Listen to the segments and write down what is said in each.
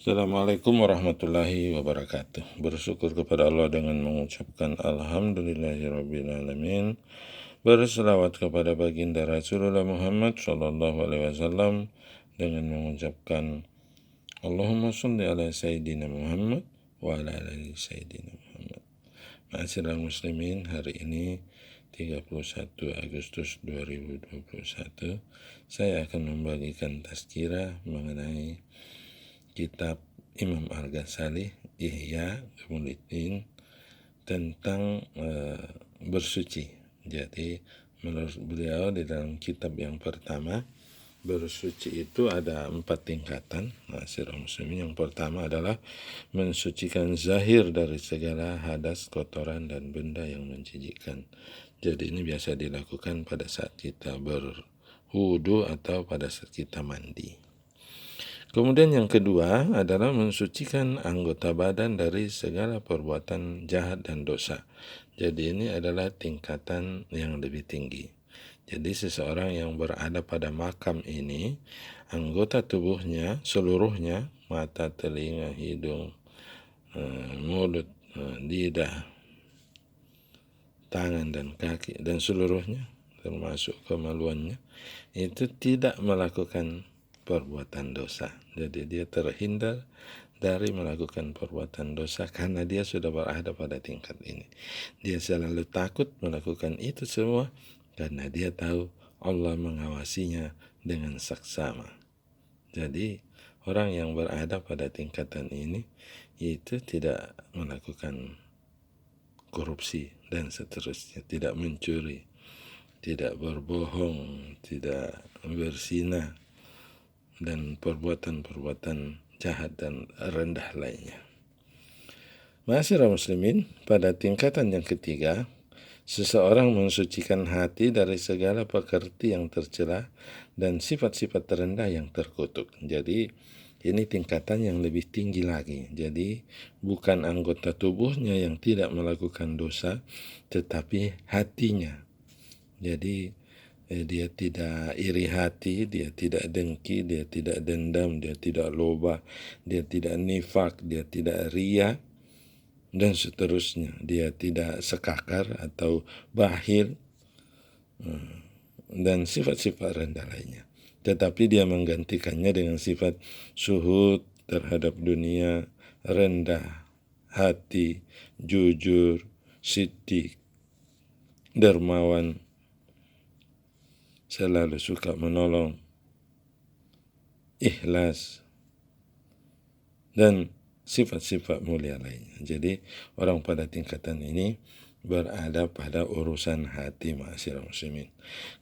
Assalamualaikum warahmatullahi wabarakatuh. Bersyukur kepada Allah dengan mengucapkan Alhamdulillahirrabbilalamin. Berselawat kepada baginda Rasulullah Muhammad SAW dengan mengucapkan Allahumma sholli ala Sayyidina Muhammad wa ala ali Sayyidina Muhammad. Ma'asyiral muslimin, hari ini 31 Agustus 2021 saya akan membagikan tazkirah mengenai kitab Imam Al-Ghazali Ihya Ulumuddin tentang bersuci. Jadi menurut beliau di dalam kitab yang pertama, bersuci itu ada 4 tingkatan. Ma'asyiral muslimin, yang pertama adalah mensucikan zahir dari segala hadas, kotoran dan benda yang menjijikkan. Jadi ini biasa dilakukan pada saat kita berwudu atau pada saat kita mandi. Kemudian yang kedua adalah mensucikan anggota badan dari segala perbuatan jahat dan dosa. Jadi ini adalah tingkatan yang lebih tinggi. Jadi seseorang yang berada pada makam ini, anggota tubuhnya seluruhnya, mata, telinga, hidung, mulut, lidah, tangan dan kaki dan seluruhnya termasuk kemaluannya, itu tidak melakukan perbuatan dosa. Jadi dia terhindar dari melakukan perbuatan dosa karena dia sudah berada pada tingkat ini. Dia selalu takut melakukan itu semua karena dia tahu Allah mengawasinya dengan saksama. Jadi orang yang berada pada tingkatan ini itu tidak melakukan korupsi dan seterusnya, tidak mencuri, tidak berbohong, tidak berzina, dan perbuatan-perbuatan jahat dan rendah lainnya. Ma'asyiral muslimin, pada tingkatan yang ketiga, seseorang mensucikan hati dari segala pekerti yang tercela dan sifat-sifat terendah yang terkutuk. Jadi ini tingkatan yang lebih tinggi lagi. Jadi bukan anggota tubuhnya yang tidak melakukan dosa, tetapi hatinya. Jadi dia tidak iri hati, dia tidak dengki, dia tidak dendam, dia tidak loba, dia tidak nifak, dia tidak ria, dan seterusnya. Dia tidak sekakar atau bakhil, dan sifat-sifat rendah lainnya. Tetapi dia menggantikannya dengan sifat suhud terhadap dunia, rendah hati, jujur, siddiq, dermawan, selalu suka menolong, ikhlas, dan sifat-sifat mulia lainnya. Jadi orang pada tingkatan ini berada pada urusan hati, ma'asyiral muslimin.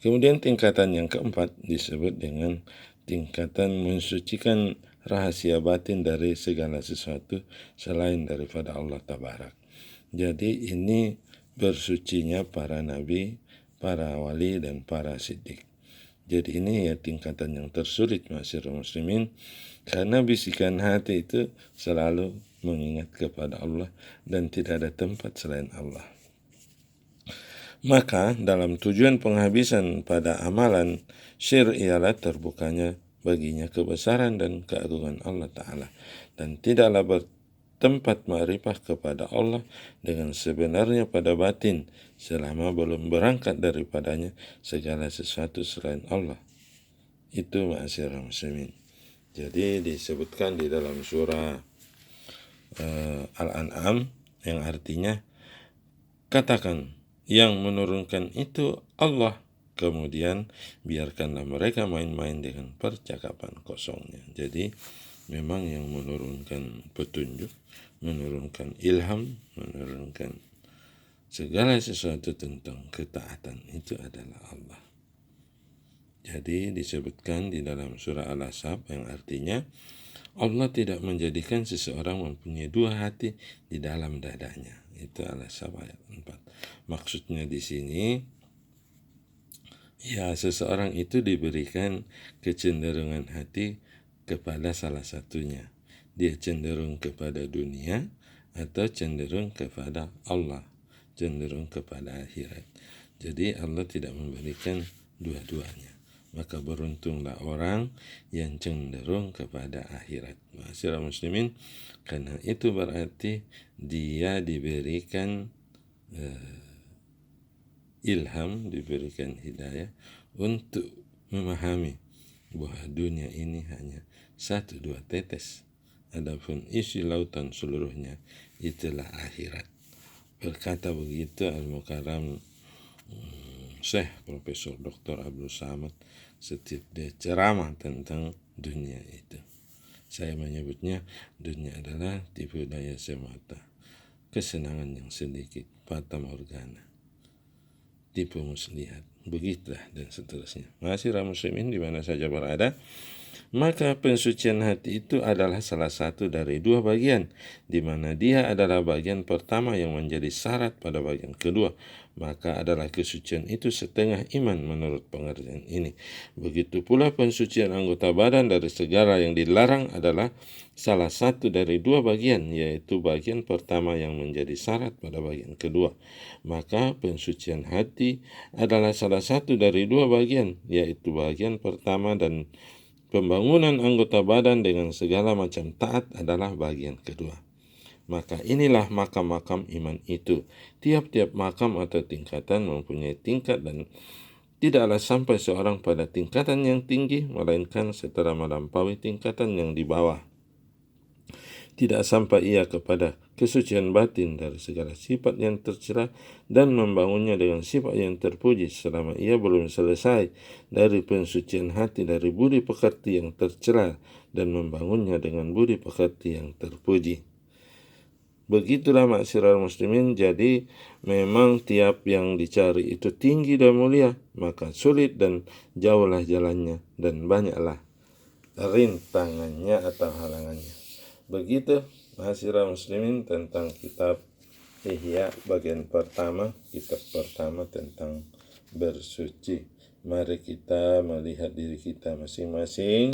Kemudian tingkatan yang keempat disebut dengan tingkatan mensucikan rahasia batin dari segala sesuatu selain daripada Allah Tabarak. Jadi ini bersucinya para nabi, para wali, dan para siddiq. Jadi ini ya tingkatan yang tersulit, ma'asyiral muslimin, karena bisikan hati itu selalu mengingat kepada Allah dan tidak ada tempat selain Allah. Maka dalam tujuan penghabisan pada amalan syir' ialah terbukanya baginya kebesaran dan keagungan Allah Ta'ala, dan tidaklah bertempat ma'rifah kepada Allah dengan sebenarnya pada batin selama belum berangkat daripadanya segala sesuatu selain Allah. Itu ma'asyiral muslimin. Jadi disebutkan di dalam surah Al-An'am yang artinya, katakan yang menurunkan itu Allah, kemudian biarkanlah mereka main-main dengan percakapan kosongnya. Jadi memang yang menurunkan petunjuk, menurunkan ilham, menurunkan segala sesuatu tentang ketaatan itu adalah Allah. Jadi disebutkan di dalam surah Al-Ahzab yang artinya, Allah tidak menjadikan seseorang mempunyai 2 hati di dalam dadanya. Itu Al-Ahzab ayat 4. Maksudnya di sini, ya seseorang itu diberikan kecenderungan hati kepada salah satunya. Dia cenderung kepada dunia atau cenderung kepada Allah, cenderung kepada akhirat. Jadi Allah tidak memberikan dua-duanya. maka beruntunglah orang yang cenderung kepada akhirat. Ma'asyiral muslimin, karena itu berarti dia diberikan ilham, diberikan hidayah untuk memahami bahwa dunia ini hanya 1-2 tetes, adapun isi lautan seluruhnya itulah akhirat. Berkata begitu Al-Mukarram Syekh Profesor Dr. Abdul Samad setiap dia ceramah tentang dunia itu. Saya menyebutnya dunia adalah tipu daya semata, kesenangan yang sedikit, fata morgana, tipu muslihat, begitulah dan seterusnya. Ma'asyiral muslimin di mana saja berada, maka pensucian hati itu adalah salah satu dari 2 bagian, di mana dia adalah bagian pertama yang menjadi syarat pada bagian kedua. Maka adalah kesucian itu setengah iman menurut pengertian ini. Begitu pula pensucian anggota badan dari segala yang dilarang adalah salah satu dari 2 bagian, yaitu bagian pertama yang menjadi syarat pada bagian kedua. Maka pensucian hati adalah salah satu dari 2 bagian, yaitu bagian pertama, dan pembangunan anggota badan dengan segala macam taat adalah bagian kedua. Maka inilah makam-makam iman itu. Tiap-tiap makam atau tingkatan mempunyai tingkat, dan tidaklah sampai seorang pada tingkatan yang tinggi, melainkan setelah melampaui tingkatan yang di bawah. Tidak sampai ia kepada kesucian batin dari segala sifat yang tercela dan membangunnya dengan sifat yang terpuji selama ia belum selesai dari pensucian hati dari budi pekerti yang tercela dan membangunnya dengan budi pekerti yang terpuji. Begitulah ma'asyiral muslimin, jadi memang tiap yang dicari itu tinggi dan mulia, maka sulit dan jauhlah jalannya dan banyaklah rintangannya atau halangannya. Begitu ma'asyiral muslimin tentang kitab Ihya bagian pertama, kitab pertama tentang bersuci. Mari kita melihat diri kita masing-masing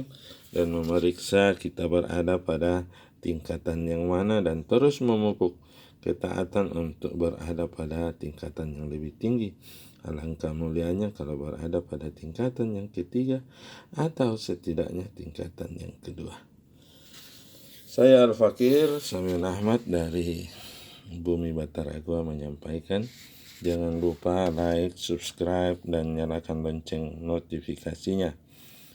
dan memeriksa kita berada pada tingkatan yang mana, dan terus memupuk ketaatan untuk berada pada tingkatan yang lebih tinggi. Alangkah mulianya kalau berada pada tingkatan yang ketiga atau setidaknya tingkatan yang kedua. Saya Al-Fakir Samin Ahmad dari Bumi Batara Gua menyampaikan, jangan lupa like, subscribe, dan nyalakan lonceng notifikasinya,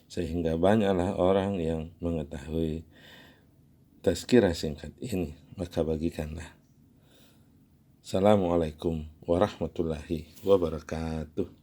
sehingga banyaklah orang yang mengetahui tazkirah singkat ini, maka bagikanlah. Assalamualaikum warahmatullahi wabarakatuh.